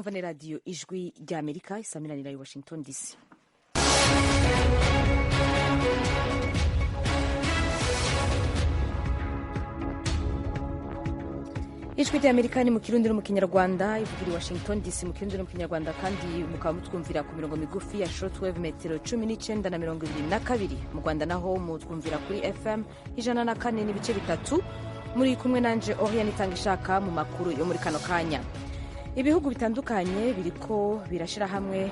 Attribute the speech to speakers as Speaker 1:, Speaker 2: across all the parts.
Speaker 1: mwumva ni radiyo ijwi ry'amerika isaminanira i Washington DC. ijwi ry'amerika ni mu kirundi no mu kinyarwanda, ivugira i Washington DC mu kirundi no mu kinyarwanda, kandi mukaba mutwumvira ku mirongo migufi ya shortwave metero 19 na 22. Mu Rwanda naho mutwumvira kuri FM 104 n'ibice bitatu. Muri kumwe nanje Oriane Itangishaka mu makuru yo muri kano kanya. Ibihugu bitandukanye biriko birashira hamwe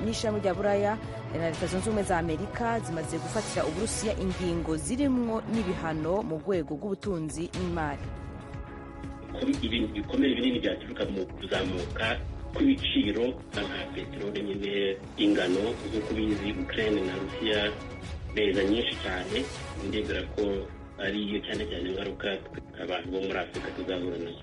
Speaker 1: n'ishami rya Buraya na Leta Zunze Ubumwe za Amerika zimaze gufatira Uburusiya ingingo zirimwo n'ibihano mu rwego rw'ubutunzi n'imari.
Speaker 2: Ibintu bikomeye binini byaturuka mu kuzamuka kw'ibiciro nka peteroli nyine, ingano nk'uko bizi Ukraine na Rusiya beza nyinshi cyane, ndizera ko ariyo cyane cyane ingaruka abantu bo muri Afurika tuzahura nazo.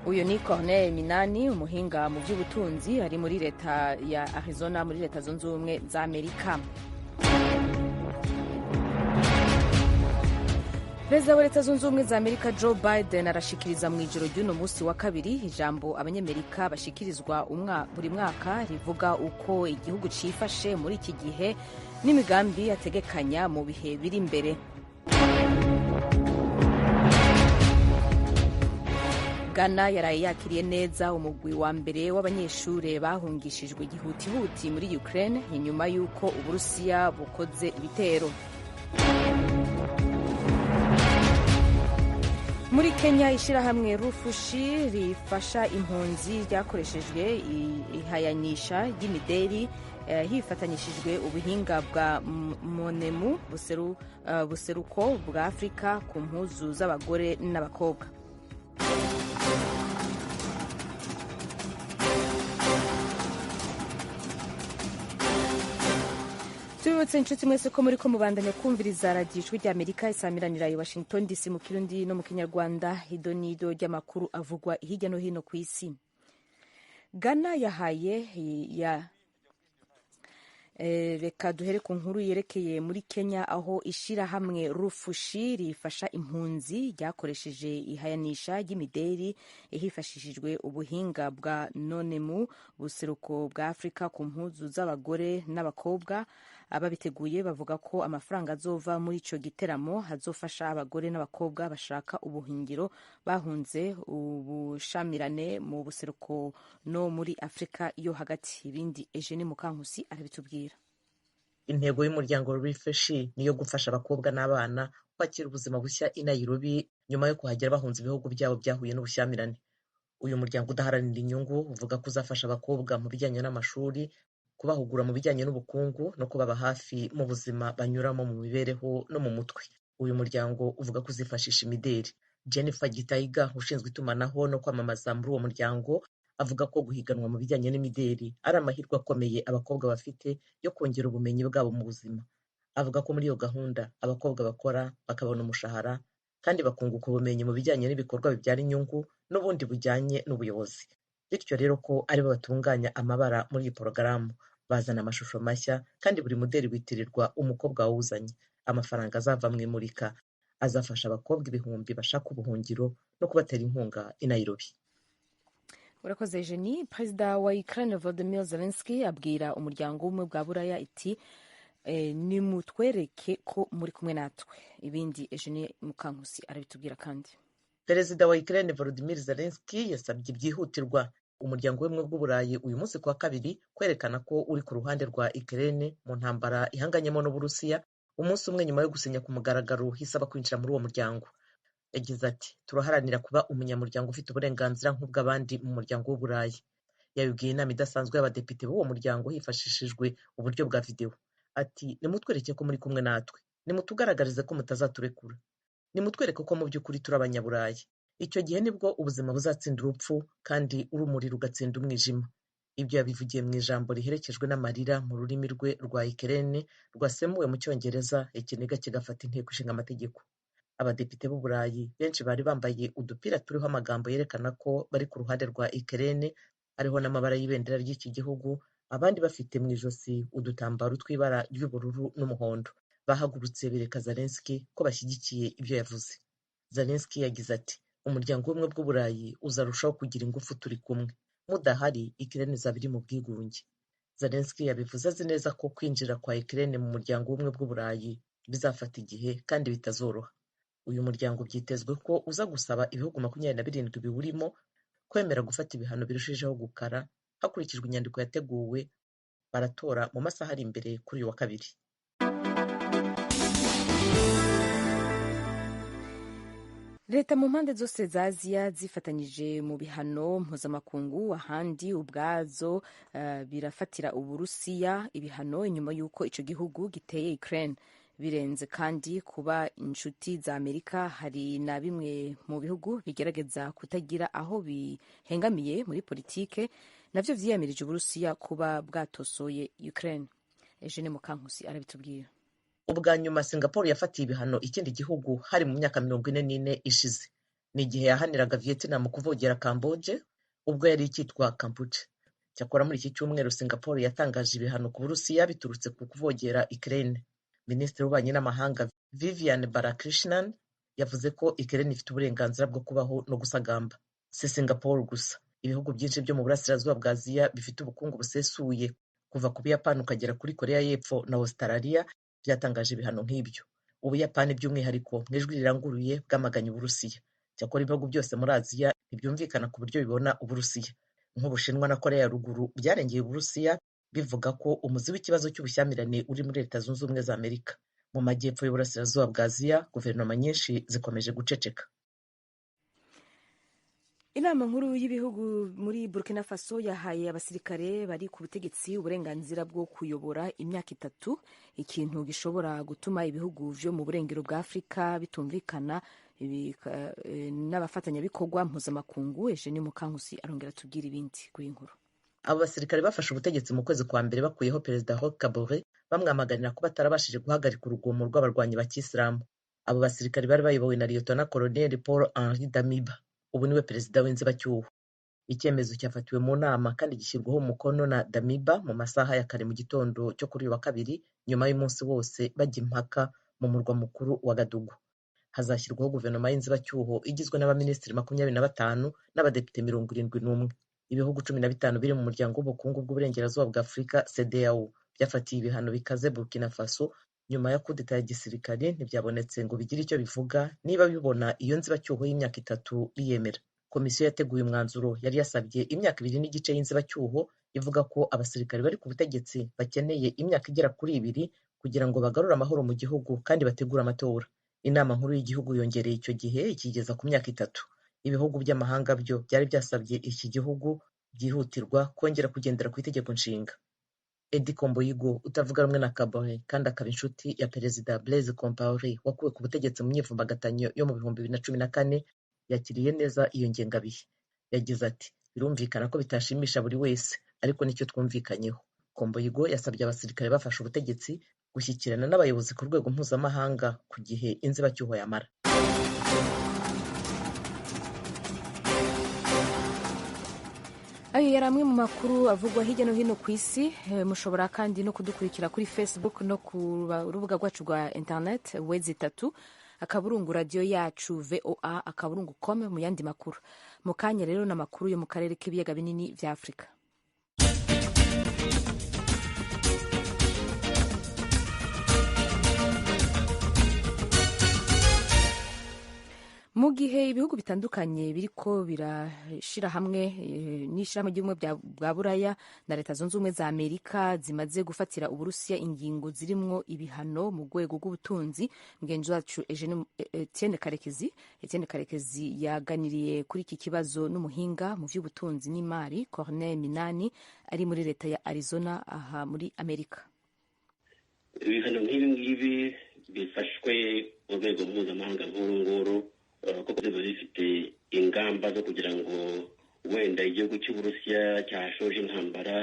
Speaker 1: Uyu ni Corneille Minani, umuhinga mu by'ubutunzi, ari muri leta ya Arizona muri Leta Zunze Ubumwe za Amerika. Perezida wa Leta Zunze Ubumwe za Amerika Joe Biden arashikiriza mu ijoro ry'uno munsi wa kabiri ijambo abanyamerika bashikirizwa buri mwaka rivuga uko igihugu cifashe muri iki gihe n'imigambi ategekanya mu bihe biri imbere. Ghana yaraye yakiriye neza umugwi wa mbere w'abanyeshure bahungishijwe gihutihuti muri Ukraine inyuma y'uko Uburusiya bukoze ibitero. Muri Kenya, ishirahamwe Rufushi rifasha impunzi ryakoreshejwe ihayanisha ry'imideri hifatanyishijwe ubuhinga bwa Monemu buseruko bwa Afrika ku mpuzu z'abagore n'abakobwa. Tubibutse inshuti mwese ko muri ko mubandanya kumviriza radiyo ijwi ry'Amerika isamiranira i Washington DC mu kirundi no mu kinyarwanda, idonido ry'amakuru avugwa hirya no hino ku isi. Ghana reka duhere ku nkuru yerekeye muri Kenya, aho ishirahamwe Rufushi rifasha impunzi ryakoresheje ihayanisha ry'imideri hifashishijwe ubuhinga bwa nonemu buseruko bwa Afrika ku mpuzu z'abagore n'abakobwa. Ababiteguye bavuga ko amafaranga azova muri ico giteramo hazofasha abagore n'abakobwa bashaka ubuhungiro bahunze ubushamirane mu buseruko no muri Afrika yo hagati. Ibindi Eugenie Mukankusi arabitubwira.
Speaker 3: Intego y'umuryango Rufushi niyo gufasha abakobwa n'abana kwakira ubuzima bushya i Nairobi nyuma yo kuhagera bahunze ibihugu byabo byahuye n'ubushyamirane. Uyu muryango udaharanira inyungu uvuga ko uzafasha abakobwa mu bijyanye n'amashuri, kubahugura mu bijyanye n'ubukungu no kubaba hafi mu buzima banyuramo mu mibereho no mu mutwe. Uyu muryango uvuga ko uzifashisha imideri. Jennifer Gitaiga, ushinzwe itumanaho no kwamamaza muri uwo muryango, avuga ko guhiganwa mu bijyanye n'imideri ari amahirwe akomeye abakobwa bafite yo kongera ubumenyi bwabo mu buzima. Avuga ko muri iyo gahunda abakobwa bakora bakabona umushahara kandi bakunguka ubumenyi mu bijyanye n'ibikorwa bibyara inyungu n'ubundi bujyanye n'ubuyobozi. Bityo rero ko aribo batunganya amabara muri iyi porogaramu, bazana amashusho mashya kandi buri muderi witirirwa umukobwa wawuzanye. Amafaranga azava mu imurika azafasha abakobwa ibihumbi bashaka ubuhungiro no kubatera inkunga i Nairobi.
Speaker 1: Urakoze Eugenie. Perezida wa Ukraine Volodymyr Zelensky abwira umuryango w'ubumwe bwa Buraya iti nimutwereke ko muri kumwe natwe. Ibindi Eugenie Mukankusi arabitubwira kandi.
Speaker 3: Perezida wa Ukraine Volodymyr Zelensky yasabye byihutirwa umuryango w'ubumwe bw'Uburayi uyu munsi kuwa kabiri kwerekana ko uri ku ruhande rwa Ukraine mu ntambara ihanganyemo n'Uburusiya, umunsi umwe nyuma yo gusinya ku mugaragaro hisaba kwinjira muri uwo muryango. Yagize ati turaharanira kuba umunyamuryango ufite uburenganzira nk'ubw'abandi mu muryango w'Uburayi. Yabibwiye inama idasanzwe y'abadepite b'uwo muryango hifashishijwe uburyo bwa videwo. Ati nimutwereke ko muri kumwe natwe, nimutugaragarize ko mutazaturekura, nimutwereke ko mu by'ukuri turi abanyaburayi. Icyo gihe nibwo ubuzima buzatsinda urupfu kandi urumuri rugatsinda umwijima. Ibyo yabivugiye mu ijambo riherekejwe n'amarira mu rurimi rwe rwa Ukraine rwasemuwe mu Cyongereza, ikiniga kigafata inteko ishinga amategeko. Abadepite b'Uburayi benshi bari bambaye udupira turiho amagambo yerekana ko bari ku ruhande rwa Ukraine, hariho n'amabara y'ibendera ry'iki gihugu, abandi bafite mu ijosi udutambaro tw'ibara ry'ubururu n'umuhondo. Bahagurutse bereka Zelensky ko bashyigikiye ibyo yavuze. Zelensky yagize ati umuryango w'ubumwe bw'Uburayi uzarushaho kugira ingufu turi kumwe. mudahari Ukraine izaba iri mu bwigunge. Zelensky yabivuze azi neza ko kwinjira kwa Ukraine mu muryango w'ubumwe bw'Uburayi bizafata igihe kandi bitazoroha. Uyu muryango byitezwe ko uza gusaba ibihugu 27 biwurimo kwemera gufata ibihano birushijeho gukara hakurikijwe inyandiko yateguwe. Baratora mu masaha ari imbere kuri uyu wa kabiri.
Speaker 1: Leta mu mpande zose za Aziya zifatanyije mu bihano mpuzamakungu, ahandi ubwazo birafatira Uburusiya ibihano inyuma y'uko ico gihugu giteye Ukraine. Birenze kandi kuba inshuti za Amerika, hari na bimwe mu bihugu bigerageza kutagira aho bihengamiye muri politike navyo vyiyamirije Uburusiya kuba bwatosoye Ukraine. Eugene Mukankusi arabitubwira.
Speaker 3: Ubwa nyuma Singapore yafatiye ibihano ikindi gihugu hari mu myaka 44 ishize. Ni igihe yahaniraga Vietnam kuvogera Camboge ubwo yari ikitwa Kampuche. Cyakora muri iki cyumweru Singapore yatangaje ibihano ku Burusiya biturutse ku kuvogera Ukraine. Minisitiri w'ububanyi n'amahanga Vivian Balakrishnan yavuze ko Ukraine ifite uburenganzira bwo kubaho no gusagamba. Si Singapore gusa, ibihugu byinshi byo mu burasirazuba bwa Aziya bifite ubukungu busesuye kuva ku Buyapani ukagera kuri Korea y'Epfo na Australia byatangaje ibihano nk'ibyo. Ubuyapani by'umwihariko mu ijwi riranguruye bwamaganye Uburusiya. Cyakora ibihugu byose muri Aziya ntibyumvikana ku buryo bibona Uburusiya. Nk'Ubushinwa na Korea ya ruguru byarengeye Uburusiya bivuga ko umuzi w'ikibazo cy'ubushyamirane uri muri Leta Zunze Ubumwe za Amerika. Mu majyepfo y'uburasirazuba bwa Aziya guverinoma nyinshi zikomeje guceceka.
Speaker 1: Inama nkuru y'ibihugu muri Burkina Faso yahaye abasirikare bari ku butegetsi uburenganzira bwo kuyobora imyaka 3, ikintu gishobora gutuma ibihugu vyo mu burengero bwa Afrika bitumvikana n'abafatanyabikorwa mpuzamakungu. Eugene Mukankusi arongera tubwira ibindi kuri inkuru.
Speaker 3: Abo basirikare bafashe ubutegetsi mu kwezi kwa mbere bakuyeho Perezida Roch Kabore bamwamaganira ko batarabashije guhagarika urugomo rw'abarwanyi ba Kisilamu. Abo basirikare bari bayobowe na Lieutenant Colonel Paul Henri Damiba, ubu niwe perezida w'inzibacyuho. Icyemezo cyafatiwe mu nama kandi gishyirwaho umukono na Damiba mu masaha ya kare mu gitondo cyo kuri uyu wa kabiri, nyuma y'umunsi wose bajya impaka mu murwa mukuru wa Gadugu. Hazashyirwaho guverinoma y'inzibacyuho igizwe n'abaminisitiri 25 n'abadepite 71. Ibihugu 15 biri mu muryango w'ubukungu bw'uburengerazuba bwa Afurika CEDEAO byafatiye ibihano bikaze Burkina Faso nyuma ya kudeta ya gisirikare. Ntibyabonetse ngo bigire icyo bivuga niba bibona iyo nzibacyuho y'imyaka 3 biyemera. Komisiyo yateguye umwanzuro yari yasabye imyaka 2 n'igice y'inzibacyuho, ivuga ko abasirikare bari ku butegetsi bakeneye imyaka igera kuri 2 kugira ngo bagarure amahoro mu gihugu kandi bategure amatora. Inama nkuru y'igihugu yongereye icyo gihe ikigeza ku myaka 3. Ibihugu by'amahanga byo byari byasabye iki gihugu byihutirwa kongera kugendera ku itegeko nshinga. Edi Komboyigo utavuga rumwe na Kabore kandi akaba inshuti ya Perezida Blaise Compaoré wakuwe ku butegetsi mu myivumbagatanyo yo mu 2014 yakiriye neza iyo ngengabihe. Yagize ati birumvikana ko bitashimisha buri wese ariko nicyo twumvikanyeho. Komboyigo yasabye abasirikare bafashe ubutegetsi gushyikirana n'abayobozi ku rwego mpuzamahanga ku gihe inzibacyuho yamara.
Speaker 1: Ayo yari amwe mu makuru avugwa hirya no hino ku isi. Mushobora kandi no kudukurikira kuri Facebook no ku rubuga rwacu rwa internet wezi3 akaburungu radio yacu VOA akaburungu.com mu yandi makuru. Mu kanya rero n'amakuru yo mu karere k'ibiyaga binini vya Afrika. Mu gihe ibihugu bitandukanye biriko birashira hamwe n'ishirahamwe ry'ubumwe bwa Buraya na Leta Zunze Ubumwe za Amerika zimaze gufatira Uburusiya ingingo zirimwo ibihano mu rwego rw'ubutunzi, mugenzi wacu Etienne Karekezi yaganiriye kuri iki kibazo n'umuhinga mu vy'ubutunzi n'imari Corneille Minani ari muri leta ya Arizona aha muri Amerika.
Speaker 2: Ibihano nk'ibi bifashwe mu rwego mpuzamahanga nk'uru kuko ziba zifite ingamba zo kugira ngo wenda igihugu cy'Uburusiya cyashoje intambara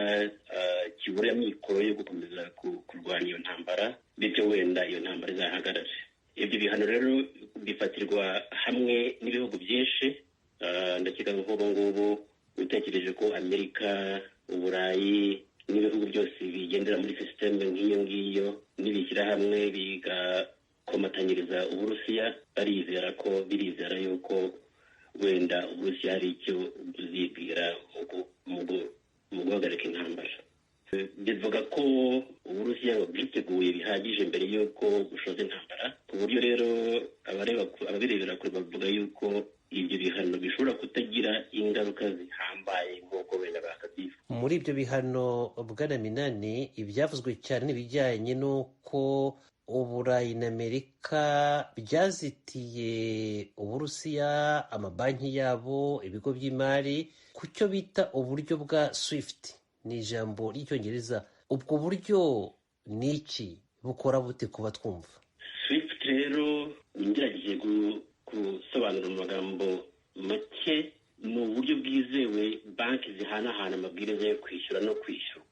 Speaker 2: kibura amikoro yo gukomeza kurwanya iyo ntambara, bityo wenda iyo ntambara izahagarare. Ibyo bihano rero bifatirwa hamwe n'ibihugu byinshi. Ndakeka nk'ubu ngubu utekereje ko Amerika, Uburayi n'ibihugu byose bigendera muri systeme nk'iyo ngiyo nibishyira hamwe bigakomatanyiriza Uburusiya, birizera yuko wenda uburusiya hari icyo buzibwira mu guhagarika intambara. bivuga ko uburusiya bwiteguye bihagije mbere y'uko bushoza intambara, ku buryo rero ababirebera kure bavuga yuko ibyo bihano bishobora kutagira ingaruka zihambaye nk'uko wenda bakabyifuza.
Speaker 4: Muri ibyo bihano bwana Minani, ibyavuzwe cyane n'ibijyanye n'uko Uburayi na Amerika byazitiye Uburusiya amabanki yabo, ibigo by'imari, ku cyo bita uburyo bwa SWIFT. Ni ijambo ry'icyongereza. Ubwo buryo ni iki? Bukora bute kuba twumva?
Speaker 2: SWIFT rero ngerageje gusobanura mu magambo make, ni uburyo bwizewe banki zihanahana amabwiriza yo kwishyura no kwishyurwa,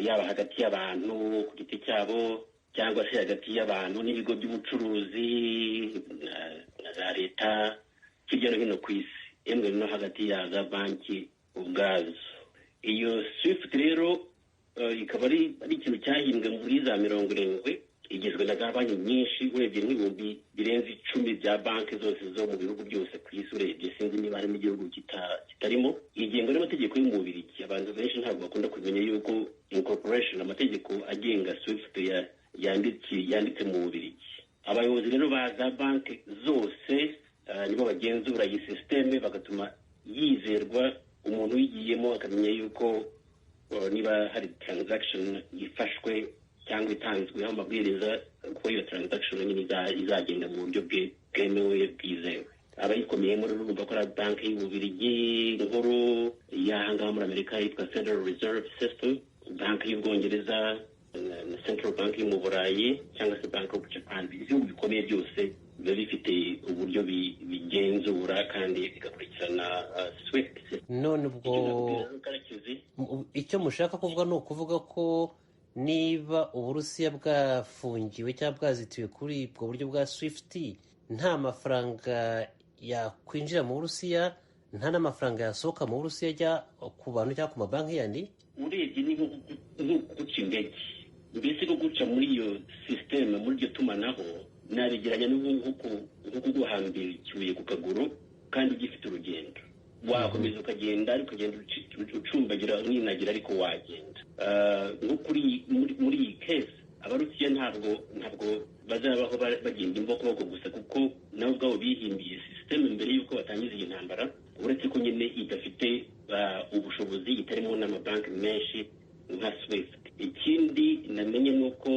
Speaker 2: yaba hagati y'abantu ku giti cyabo cyangwa se hagati y'abantu n'ibigo by'ubucuruzi na za leta hirya no hino ku isi, yemwe no hagati ya za banki ubwazo. Iyo SWIFT rero ikaba ari ikintu cyahimbwe muri za 70, igizwe na za banki nyinshi, urebye nk'ibihumbi birenze 10 bya banki zose zo mu bihugu byose ku isi, urebye sinzi niba harimo igihugu kitarimo. igengwa n'amategeko y'umubirigi. Abantu benshi ntabwo bakunda kumenya yuko incorporation, amategeko agenga SWIFT yanditse mu Bubiligi. Abayobozi rero ba za banki zose nibo bagenzura iyi systeme, bagatuma yizerwa, umuntu uyigiyemo akamenya yuko niba hari transaction ifashwe cyangwa itanzweho amabwiriza ko iyo transaction nyine izagenda mu buryo bwemewe bwizewe. Abayikomeyemo rero urumva ko ari banki y'Ububiligi nkuru, iyahangaha muri Amerika yitwa Federal Reserve System, banki y'Ubwongereza na Central Bank yo mu Burayi cyangwa se Bank of Japan. Ibihugu bikomeye byose biba bifite uburyo bigenzura kandi bigakurikirana SWIFT.
Speaker 4: None ubwo icyo mushaka kuvuga ni ukuvuga ko niba Uburusiya bwafungiwe cyangwa bwazitiwe kuri ubwo buryo bwa SWIFT, nta mafaranga yakwinjira mu Burusiya, nta n'amafaranga yasohoka mu Burusiya ajya ku bantu cyangwa ku mabanki yandi?
Speaker 2: Urebye ni nko guca indege, mbese ko guca muri iyo systeme, muri iryo tumanaho, nabigeranya nk'uko guhambira ikibuye ku kaguru kandi gifite urugendo. Wakomeza ukagenda ariko ugenda ucumbagira mwinagira ariko wagenda. Nko muri iyi case Abarusiya ntabwo bazabaho bagenda imbokoboko gusa, kuko nabo ubwabo bihimbiye systeme mbere y'uko batangiza iyi ntambara, uretse ko nyine idafite ubushobozi, itarimo n'amabanki menshi nka SWIFT. Ikindi namenye ni uko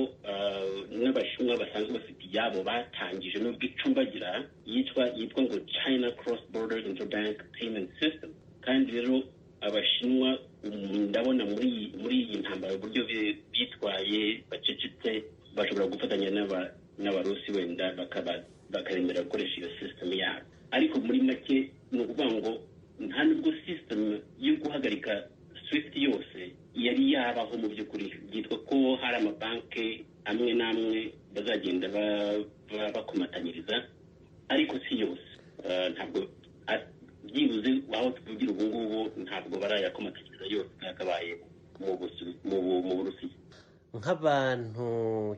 Speaker 2: n'Abashinwa basanzwe bafite iyabo batangije n'ubwo icumbagira yitwa ngo China Cross Border Interbank Payment System. Kandi rero Abashinwa ndabona muri iyi ntambara uburyo bitwaye bacecetse, bashobora gufatanya n'Abarusi wenda bakaremera gukoresha iyo system yabo. Ariko muri make ni ukuvuga ngo nta nubwo system yo guhagarika SWIFT yose yari yabaho mu by'ukuri. Byitwa ko hari amabanki amwe n'amwe bazagenda bakomatanyiriza, ariko si yose. Ntabwo byibuze aho tuvugira ubu ngubu ntabwo barayakomatanyiriza yose yakabaye mu Burusiya.
Speaker 4: Nk'abantu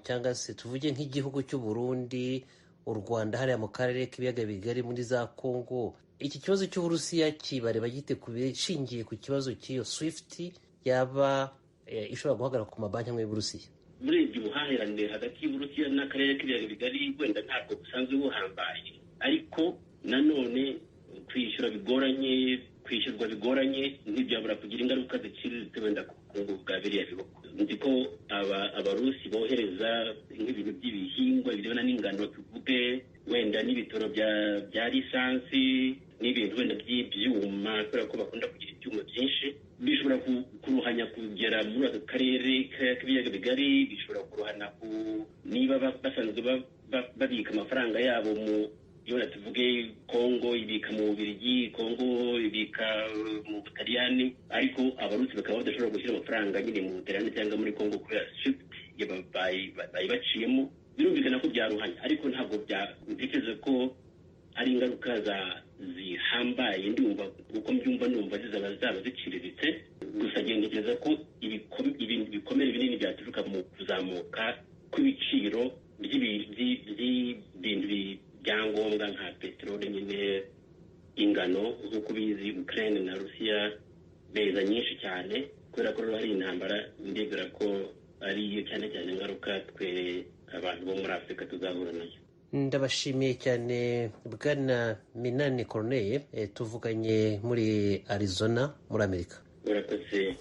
Speaker 4: cyangwa se tuvuge nk'igihugu cy'u Burundi, u Rwanda, hariya mu karere k'ibiyaga bigari muri za Kongo, iki kibazo cy'Uburusiya kibareba gite ku bishingiye ku kibazo cy'iyo SWIFT yaba ishobora guhagarara ku mabanki amwe y'Uburusiya?
Speaker 2: Urebye ubuhahirane hagati y'Uburusiya n'akarere k'ibiyaga bigari wenda ntabwo busanzwe buhambaye, ariko nanone kwishyurwa bigoranye ntibyabura kugira ingaruka ziciriritse wenda ku bukungu bwa biriya bihugu. Nzi ko Abarusi bohereza nk'ibintu by'ibihingwa birebana n'ingano, tuvuge wenda n'ibitoro bya lisansi n'ibintu wenda by'ibyuma, kubera ko bakunda kugira ibyuma byinshi, bishobora kuruhanya kugera muri aka karere k'ibiyaga bigari. Bishobora kuruhana niba basanzwe babika amafaranga yabo iyo tuvuge Kongo ibika mu Bubiligi, Kongo ibika mu Butaliyani, ariko Abarusi bakaba badashobora gushyira amafaranga nyine mu Butaliyani cyangwa muri Kongo kubera SWIFT bayibaciyemo. Birumvikana ko byaruhanya, ariko ntabwo ntekereza ko ari ingaruka zihambaye. Ndumva uko mbyumva numva zaba ziciriritse gusa. Ntekereza ko ibintu bikomere binini byaturuka mu kuzamuka kw'ibiciro by'ibintu byangombwa nka peteroli, nyine ingano, nk'uko ubizi Ukraine na Rusiya beza nyinshi cyane kubera ko hari intambara ndibwira ko ariyo cyane cyane ingaruka twe abantu bo muri Afurika tuzahura nayo.
Speaker 4: Ndabashimiye cyane Bwana Minani Corneille, tuvuganye muri Arizona muri Amerika.
Speaker 2: Urakoze.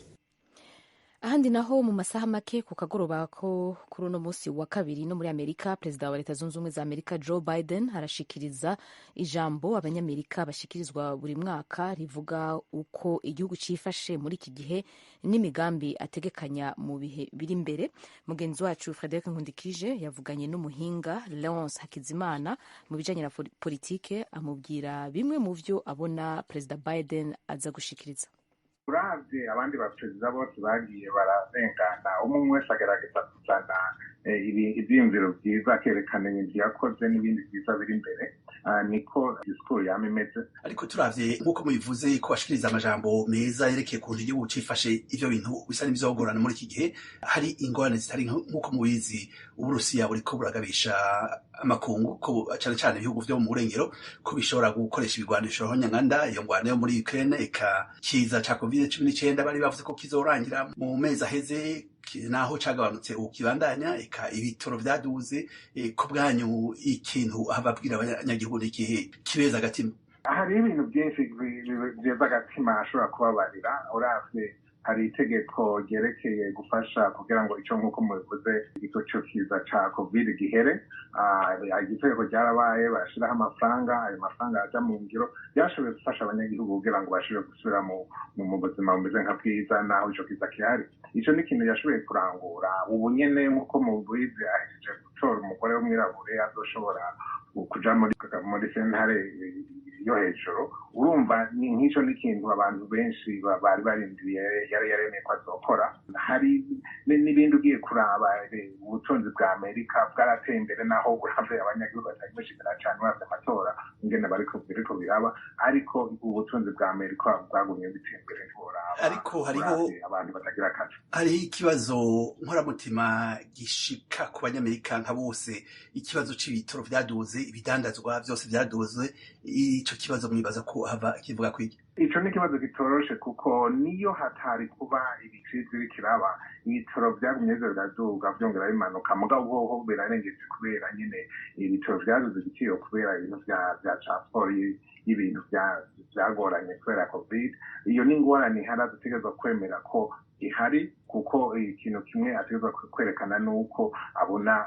Speaker 1: Ahandi naho mu masaha make ku kagoroba ko kuri uno munsi wa kabiri no muri Amerika, perezida wa Leta Zunze Ubumwe za Amerika Joe Biden arashikiriza ijambo abanyamerika bashikirizwa buri mwaka rivuga uko igihugu cifashe muri iki gihe n'imigambi ategekanya mu bihe biri imbere. Mugenzi wacu Frederic Nkundikije yavuganye n'umuhinga Leonce Hakizimana mu bijanye na politike, amubwira bimwe mu vyo abona perezida Biden aza gushikiriza.
Speaker 5: uravye abandi baperezida bose bagiye bararengana umwe wese agerageza kuzana ivyiyumviro vyiza akerekana ibintu yakoze n'ibindi vyiza biri imbere, niko disikuru yama imeze.
Speaker 6: Ariko turavye nk'uko mubivuze ko bashikiriza amajambo meza yerekeye ukuntu igihugu cifashe, ivyo bintu bisa n'ivyogorana muri iki gihe. Hari ingorane zitari nk'uko mubizi, Uburusiya buriko buragabisha amakungu ko cane cane ibihugu vyo mu burengero ko bishobora gukoresha ibigwanisho nyanganda. Iyo ngwano yo muri Ukraine eka kiza ca COVID-19 bari bavuze ko kizorangira mu mezi aheze, naho cagabanutse ukibandanya, eka ibitoro vyaduze. Ku bwanyu ikintu ababwira abanyagihugu n'ikihe kibeza agatima?
Speaker 5: Hari ibintu byinshi vyeza agatima ashobora kubabarira. Uravye hari itegeko ryerekeye gufasha kugira ngo ico nk'uko mubivuze ico kiza ca covid gihere. Itegeko ryarabaye, barashiraho amafaranga, ayo mafaranga aja mu ngiro, byashoboye gufasha abanyagihugu kugira ngo bashobore gusubira mu buzima bumeze nka bwiza naho ico kiza kihari. Ico ni ikintu yashoboye kurangura. Ubu nyene nk'uko mubizi ahejeje gutora umugore w'umwirabure azoshobora kuja muri sentare yo hejuru. Urumva nk'ico ni ikintu abantu benshi bari barindiriye yari yaremeye ko azokora. Hari n'ibindi ugiye kuraba, ubutunzi bwa Amerika bwarateye imbere, naho uravye abanyagihugu batari bashikira cane uravye amatora ingene biriko biraba, ariko ubutunzi bwa Amerika bwagumye biteye imbere ntiworaba.
Speaker 6: Ariko hariho
Speaker 5: abantu batagira akazi.
Speaker 6: Hariho ikibazo nkoramutima gishika ku banyamerika nka bose, ikibazo c'ibitoro vyaduze, ibidandazwa vyose vyaduze. Ico kibazo mwibaza ko hava kivuga kwiki?
Speaker 5: Ico ni ikibazo kitoroshe, kuko niyo hatari kuba ibiciro bikiraba, ibitoro vyagumye biraduga vyongera bimanuka, mugabo hoho birarengeje kubera nyene ibitoro vyaduze igiciro kubera ibintu vya transport y'ibintu vyagoranye kubera covid. Iyo ni ingorane ihari dutegerezwa kwemera ko ihari, kuko ikintu kimwe ategerezwa kwerekana nuko abona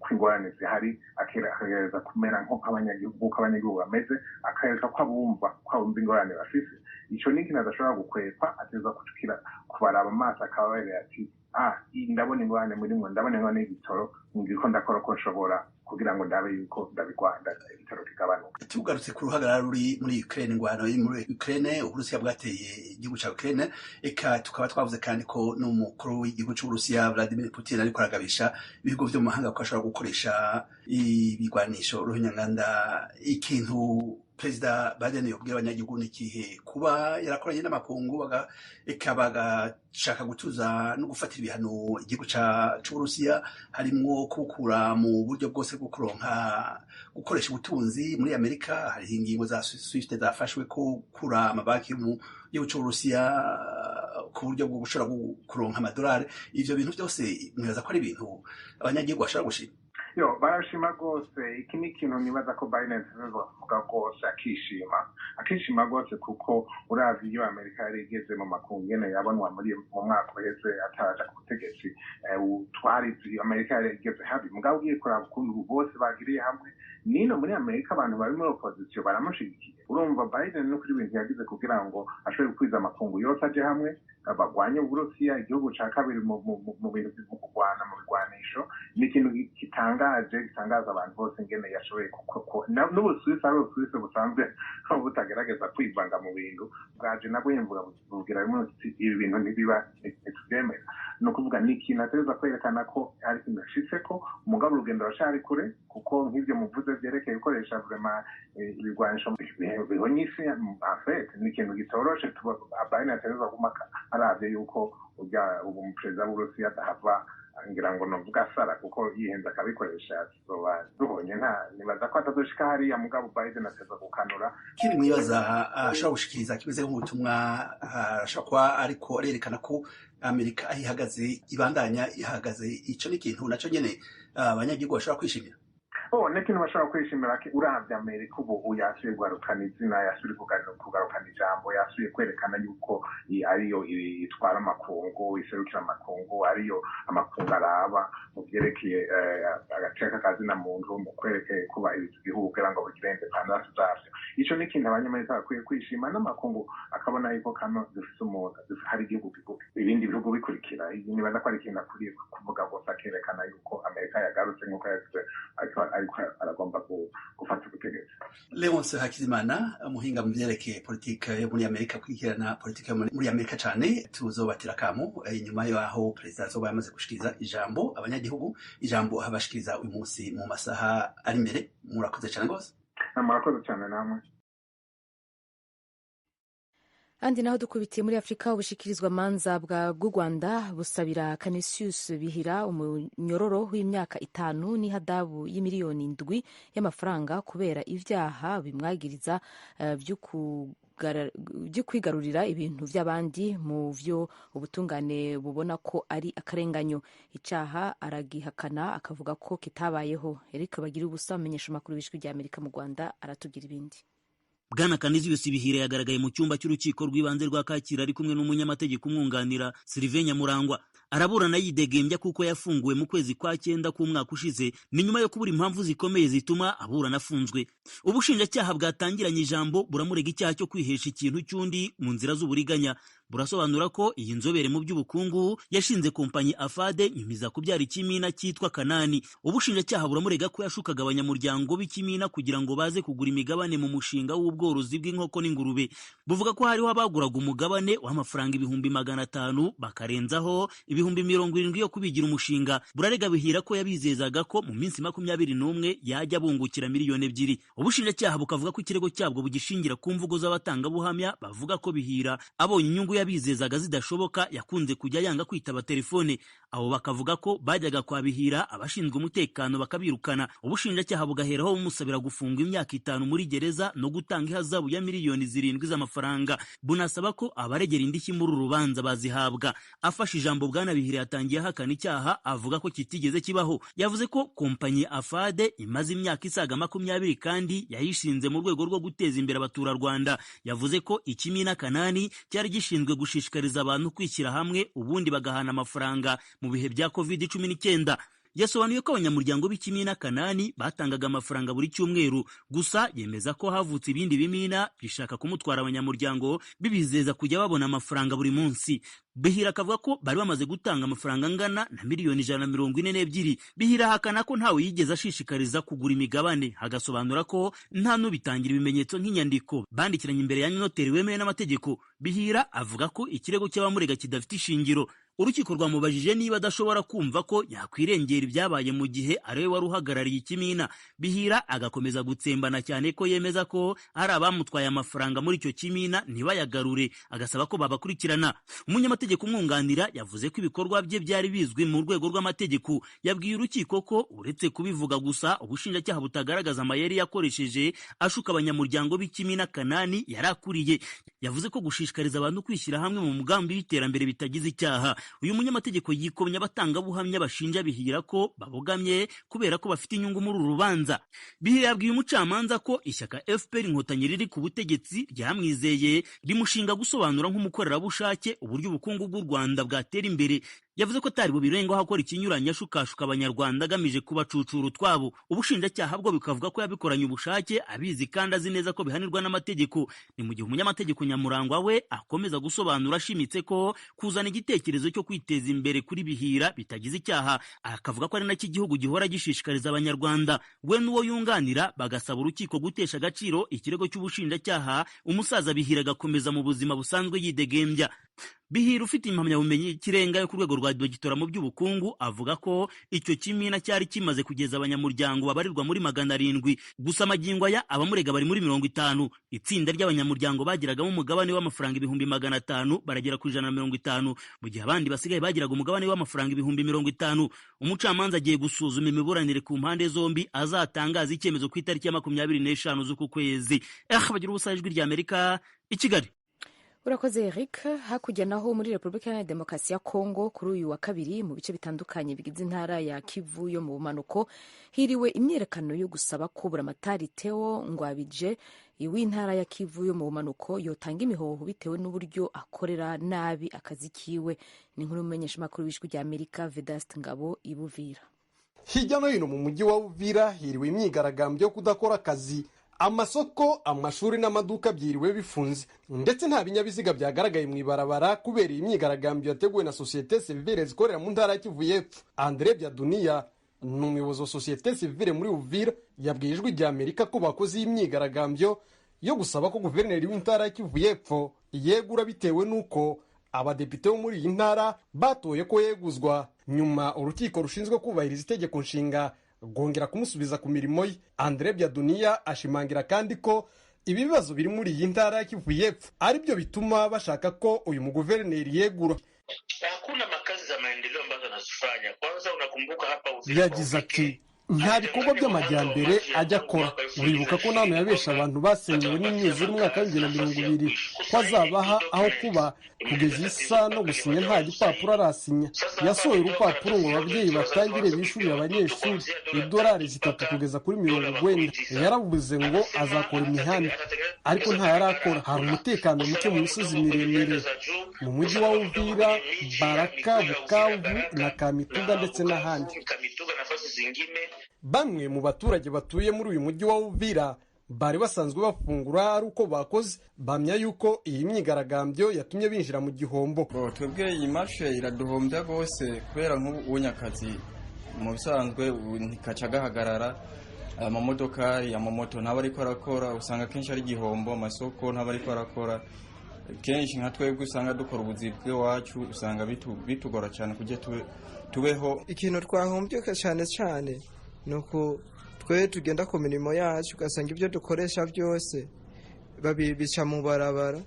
Speaker 5: ko ingorane zihari, akagereza kumera nk'abanyagihugu bameze, akareka ko abumva ingorane bafise. Ico ni ikintu adashobora gukwepa, ategerezwa kubaraba amaso akababerera ati ndabona ingorane murimwo, ndabona ingorane y'ibitoro, ngiriko ndakora ko nshobora kugira ngo ndabe yuko ndabigwanda ibitaro bigabanuka.
Speaker 6: Tugarutse ku ruhagarara ruri muri Ukraine, ingwano iri muri Ukraine, Uburusiya bwateye igihugu ca Ukraine, eka tukaba twavuze kandi ko n'umukuru w'igihugu c'Uburusiya Vladimir Putin ariko aragabisha ibihugu vyo mu mahanga ko ashobora gukoresha ibigwanisho ruhinyanganda. Ikintu Perezida Biden yobwira abanyagihugu n'ikihe? Kuba yarakoranye n'amakungu bagashaka gutuza no gufatira ibihano igihugu c'Uburusiya, harimwo kubukura mu buryo bwose bwo kuronka gukoresha ubutunzi muri Amerika. Hari ingingo za Swift zafashwe ko kura amabanki mu gihugu c'Uburusiya ku buryo bwo gushobora kuronka amadolari. Ivyo bintu byose mwibaza ko ari ibintu abanyagihugu bashobora gushima?
Speaker 5: Barashima rwose. Iki ni ikintu nibaza ko Biden avuga rwose akishima rwose, kuko uravye iyo Amerika yari igeze mu makungu nyene yabonwa mu mwaka uheze ataraja ku butegetsi, Amerika yari igeze habi. Mugabo ugiye kuraba ukuntu bose bagiriye hamwe, nino muri Amerika abantu bari muri opposition baramushigikiye. Urumva Biden no kuri ibintu yagize kugira ngo ashobore gukwiza amakungu yose aje hamwe bagwanye Uburusiya, igihugu ca kabiri mu bintu vyo kurwana mu bigwanisho. Ni ikintu gitangaza abantu bose ingene yashoboye n'Ubusuwisi ari Ubusuwisi busanzwe butagerageza kwivanga mu bintu bwaje nabwo yemvuga bugira ibi bintu ntibiba ntituvyemera. Ni ukuvuga ni ikintu ategerezwa kwerekana ko ari ikintu yashitseko, umugabo urugendo ruracari kure, kuko nk'ivyo muvuze vyerekeye gukoresha vraiment ibigwanisho bihonye isi. Afet ni ikintu gitoroshe. Biden ategerezwa aravye yuko ubu umuperezida w'Uburusiya adahava ngira ngo novuga sara kuko yihenze akabikoresha tuzoba duhonye nibaza ko atazoshika hariya mugabo Biden ateza gukanura
Speaker 6: kiri mwibaza ashobora gushikiriza kimeze nk'ubutumwa ashobora kuba ariko arerekana ko Amerika aho ihagaze ibandanya ihagaze ico ni ikintu naco nyene abanyagihugu bashobora kwishimira
Speaker 5: n'ikintu bashobora kwishimira uravye Amerika ubu yasubiye kugarukana izina yasubiye kugarukana ijambo yasubiye kwerekana yuko ariyo itwara amakungu iserukira amakungu ariyo amakungu araba mu vyerekeye agaceka kazina muntu mu kwerekeye kuba igihugu kugira ngo bigire independence zavyo ico ni ikintu abanyamerika bakwiye kwishima n'amakungu akabona yuko kano dufise umuntu hari igihugu ibindi bihugu bikurikira nibaza ko ari ikintu akwiye kuvuga gusa akerekana yuko Amerika yagarutse nk'uko yavuze ariko aragomba gufata ubutegetsi.
Speaker 6: Leonce Hakizimana umuhinga mu vyerekeye politike yo muri Amerika kwikirana politike yo muri Amerika cane tuzobatira kamo inyuma yaho perezida azoba yamaze gushikiriza ijambo abanyagihugu ijambo habashikiriza uyu munsi mu masaha ari imbere murakoze cane gose.
Speaker 5: Murakoze cyane namwe.
Speaker 1: Andi naho dukubitiye muri Afrika ubushikirizwa manza bw'u Rwanda busabira Canisius Bihira umunyororo w'imyaka 5 n'ihadabu y'imiliyoni 7 y'amafaranga kubera ivyaha bimwagiriza byo kwigarurira ibintu by'abandi mu vyo ubutungane bubona ko ari akarenganyo. Icaha aragihakana akavuga ko kitabayeho. Eric Bagira ubusa amenyesha makuru bishwe rya Amerika mu Rwanda aratubwira ibindi.
Speaker 7: Bwana Canisius Bihira yagaragaye mu cyumba cy'urukiko rw'ibanze rwa Kacyiru ari kumwe n'umunyamategeko umwunganira Sylvain Nyamurangwa. Araburana yidegembya kuko yafunguwe mu kwezi kwa 9 k'umwaka ushize ni nyuma yo kubura impamvu zikomeye zituma aburana afunzwe. Ubushinjacyaha bwatangiranye ijambo buramurega icyaha cyo kwihesha ikintu cy'undi mu nzira z'uburiganya. Burasobanura ko iyi nzobere mu by'ubukungu yashinze kompanyi Afade nyumiza kubyara ikimina cyitwa Kanani. Ubushinjacyaha buramurega ko yashukaga abanyamuryango b'ikimina kugira ngo baze kugura imigabane mu mushinga w'ubworozi bw'inkoko n'ingurube. Buvuga ko hariho abaguraga umugabane w'amafaranga 500,000 bakarenzaho 70,000 yo kubigira umushinga. Burarega Bihira ko yabizezaga ko mu minsi 21 yajya bungukira miliyoni 2. Ubushinjacyaha bukavuga ko ikirego cyabwo bugishingira ku mvugo z'abatangabuhamya bavuga ko Bihira abonye inyungu yabizezaga zidashoboka yakunze kujya yanga kwitaba telefone. Abo bakavuga ko bajyaga kwa Bihira abashinzwe umutekano bakabirukana. Ubushinjacyaha bugaheraho bumusabira gufungwa imyaka 5 muri gereza no gutanga ihazabu ya miliyoni 7 z'amafaranga. Bunasaba ko abaregera indishyi muri urubanza bazihabwa. Afashe ijambo Bwana Bihira yatangiye ahakana icyaha avuga ko kitigeze kibaho. Yavuze ko kompanyi Afade imaze imyaka isaga 20 kandi yayishinze mu rwego rwo guteza imbere abaturarwanda. Yavuze ko ikimina Kanani cyari gishinzwe gushishikariza abantu kwishyira hamwe ubundi bagahana amafaranga mu bihe bya COVID-19. Yasobanuye ko abanyamuryango b'ikimina Kanani batangaga amafaranga buri cyumweru, gusa yemeza ko havutse ibindi bimina bishaka kumutwara abanyamuryango bibizeza kujya babona amafaranga buri munsi. Bihira akavuga ko bari bamaze gutanga amafaranga angana na miliyoni 142. Bihira hakana ko ntawe yigeze ashishikariza kugura imigabane, hagasobanura ko nta nubitangira ibimenyetso nk'inyandiko bandikiranye imbere ya noteri wemewe n'amategeko. Bihira avuga ko ikirego cy'abamurega kidafite ishingiro. Urukiko rwamubajije niba adashobora kumva ko yakwirengera ibyabaye mu gihe ariwe wari uhagarariye ikimina. Bihira agakomeza gutsembana cyane ko yemeza ko hari abamutwaye amafaranga muri icyo kimina ntibayagarure, agasaba ko babakurikirana. Umunyamategeko umwunganira yavuze ko ibikorwa bye byari bizwi mu rwego rw'amategeko. Yabwiye urukiko ko uretse kubivuga gusa ubushinjacyaha butagaragaza amayeri yakoresheje ashuka abanyamuryango b'ikimina Kanani yarakuriye. Yavuze ko gushishikariza abantu kwishyira hamwe mu mugambi w'iterambere bitagize icyaha. Uyu munyamategeko yikomye abatangabuhamya bashinja Bihira ko babogamye kubera ko bafite inyungu muri uru rubanza. Bihira yabwiye umucamanza ko ishyaka FPR Inkotanyi riri ku butegetsi ryamwizeye rimushinga gusobanura nk'umukorerabushake uburyo ubukungu bw'u Rwanda bwatera imbere. Yavuze ko atari bubirengaho akora ikinyuranye ashukashuka abanyarwanda agamije kubacucura utwabo. Ubushinjacyaha bwo bikavuga ko yabikoranye ubushake abizi kandi azi neza ko bihanirwa n'amategeko. Ni mu gihe umunyamategeko Nyamurangwa we akomeza gusobanura ashimitse ko kuzana igitekerezo cyo kwiteza imbere kuri Bihira bitagize icyaha, akavuga ko ari nacyo igihugu gihora gishishikariza abanyarwanda. We n'uwo yunganira bagasaba urukiko gutesha agaciro ikirego cy'ubushinjacyaha, umusaza Bihira agakomeza mu buzima busanzwe yidegembya. Bihira ufite impamyabumenyi y'ikirenga yo ku rwego rwa dogitora mu by'ubukungu avuga ko icyo kimina cyari kimaze kugeza abanyamuryango babarirwa muri 700, gusa amagingo aya abamurega bari muri 50. Itsinda ry'abanyamuryango bagiragamo umugabane w'amafaranga 500,000 baragera ku 150, mu gihe abandi basigaye bagiraga umugabane w'amafaranga 50,000. Umucamanza agiye gusuzuma imiburanire ku mpande zombi azatangaza icyemezo ku itariki ya 25 z'uku kwezi. Bagira ubusa ijwi ry'Amerika i Kigali.
Speaker 1: Urakoze Eric. Hakurya naho muri Repubulika ya Demokarasi ya Kongo kuri uyu wa kabiri mu bice bitandukanye bigize intara ya Kivu yo mu bumanuko hiriwe imyerekano yo gusaba ko Buramatari Theo Ngwabije w'intara ya Kivu yo mu bumanuko yotanga imihoho bitewe n'uburyo akorera nabi akazi kiwe. Ni inkuru y'umumenyesha makuru w'ijwi ry'Amerika Vedaste Ngabo i Buvira.
Speaker 8: Hirya no hino mu mujyi wa Buvira hiriwe imyigaragambyo yo kudakora akazi. Amasoko, amashuri n'amaduka byiriwe bifunze, ndetse nta binyabiziga byagaragaye mu ibarabara kubera iyi myigaragambyo yateguwe na Societe Civile zikorera mu ntara ya Kivu y'Epfo. Andre Byaduniya ni umuyobozi wa Societe Civile muri Uvira yabwiye ijwi ry'Amerika ko bakoze iyi myigaragambyo yo gusaba ko guverineri w'intara ya Kivu y'Epfo yegura bitewe n'uko abadepite bo muri iyi ntara batoye ko yeguzwa, nyuma urukiko rushinzwe kubahiriza itegeko nshinga gongera kumusubiza ku mirimo ye. Andre Byaduniya ashimangira kandi ko ibi bibazo biri muri iyi ntara ya Kivu y'Epfo ari byo bituma bashaka ko uyu muguverineri yegura.
Speaker 9: Hakuna makazi za maendeleo ambazo anazifanya. Kwanza unakumbuka hapa Uvira.
Speaker 8: Yagize ati nta bikorwa by'amajyambere ajya akora. Uribuka ko nano yabesha abantu basenyewe n'imyuzure mu mwaka wa 2020 ko azabaha aho kuba kugeza isa no gusinya nta gipapuro arasinya. Yasohoye urupapuro ngo ababyeyi batangire bishurira abanyeshuri $3 kugeza kuri 90. Yaravuze ngo azakora imihanda ariko nta yarakora. Hari umutekano muke mu misozi miremire mu mujyi wa Uvira, Baraka, Bukavu na Kamituga ndetse n'ahandi. Bamwe mu baturage batuye muri uyu mujyi wa Uvira bari basanzwe bafungura ari uko bakoze, bamya yuko iyi myigaragambyo yatumye binjira mu gihombo.
Speaker 10: Twebwe iyi marshe iraduhombya rwose kubera nk'ubu nyakazi mu bisanzwe ntikaca gahagarara, amamodoka amamoto ntaba ariko arakora, usanga kenshi ari igihombo, amasoko ntaba ariko arakora. Kenshi nka twebwe usanga dukora ubuzi bw'iwacu usanga bitugora cyane kujya tubeho.
Speaker 11: Ikintu twahombye cyane cyane nuko twe tugenda ku mirimo yacu ugasanga ibyo dukoresha byose babibica mu barabara,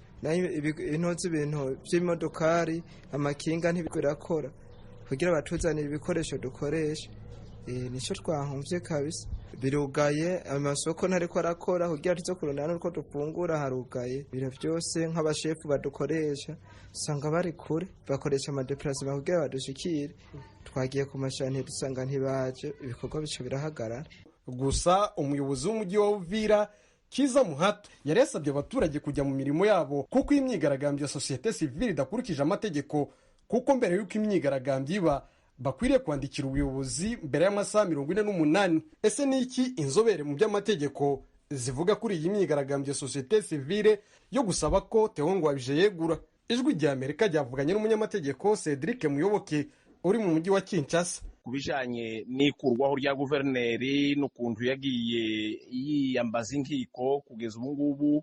Speaker 11: intozi ibintu by'imodokari amakinga ntibirakora kugira batuzanire ibikoresho dukoresha. Nicyo twahombye kabisa. Birugaye, amasoko ntariko arakora kugira tuzo kurondana uko dupfungura harugaye. Biro byose nk'abashefu badukoresha usanga bari kure, bakoresha amadeplacement kugira badushikire. Twagiye ku mashani dusanga ntibaje, ibikorwa bico birahagarara.
Speaker 8: Gusa umuyobozi w'umujyi wa Uvira Kiza Muhato yari yasabye abaturage kujya mu mirimo yabo kuko imyigaragambyo ya Societe Civile idakurikije amategeko, kuko mbere y'uko imyigaragambyo iba bakwiriye kwandikira ubuyobozi mbere y'amasaha 48. Ese ni iki inzobere mu by'amategeko zivuga kuri iyi myigaragambyo ya Societe Civile yo gusaba ko Theo Ngwabije yegura? Ijwi ry'Amerika ryavuganye n'umunyamategeko Cedric Muyoboke uri mu mujyi wa Kinshasa
Speaker 12: kubijanye n'ikurwaho rya guverineri n'ukuntu yagiye yiyambaza inkiko. Kugeza ubu ngubu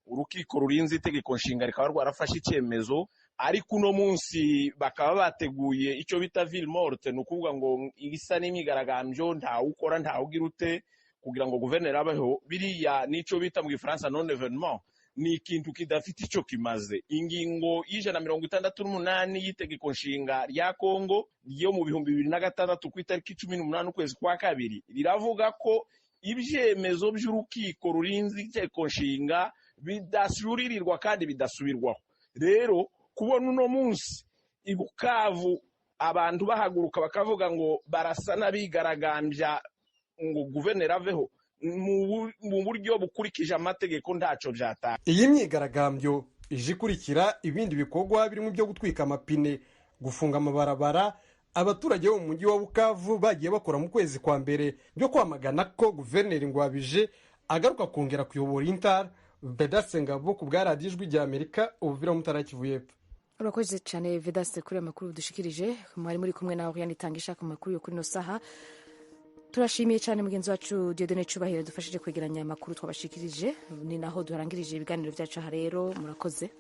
Speaker 12: urukiko rurinze itegeko nshinga rikaba rwarafashe icyemezo, ariko uno munsi bakaba bateguye icyo bita ville morte, ni ukuvuga ngo isa n'imyigaragambyo ntawukora ntawugira ute kugira ngo guverineri abeho. Biriya n'icyo bita mu Gifaransa non événement, ni ikintu kidafite icyo kimaze. Ingingo y'168 y'itegeko nshinga rya Kongo ryo mu 2006 ku itariki 18 ukwezi kwa kabiri riravuga ko ibyemezo by'urukiko rurinze itegeko nshinga bidasubiririrwa kandi bidasubirwaho. Rero kubona uno munsi i Bukavu abantu bahaguruka bakavuga ngo barasa n'abigaragambya ngo guverineri aveho mu buryo bukurikije amategeko ntacyo byatanga.
Speaker 8: Iyi myigaragambyo ije ikurikira ibindi bikorwa birimo byo gutwika amapine, gufunga amabarabara. Abaturage bo mu mujyi wa Bukavu bagiye bakora mu kwezi kwa mbere byo kwamagana ko guverineri Ngwabije agaruka kongera kuyobora intara. Vedaste Ngabo ku bwa radiyo Ijwi ry'Amerika, Uvira mu ntara ya Kivu y'Epfo.
Speaker 1: Urakoze cyane Vedaste kuri amakuru dushikirije. Mwari muri kumwe nawe yanitanga ishaka amakuru yo kuri no saha. Turashimiye cyane mugenzi wacu Dieudonné Cyubahiro dufashije kwegeranya amakuru twabashikirije. Ni naho duharangirije ibiganiro byacu aha rero. Murakoze.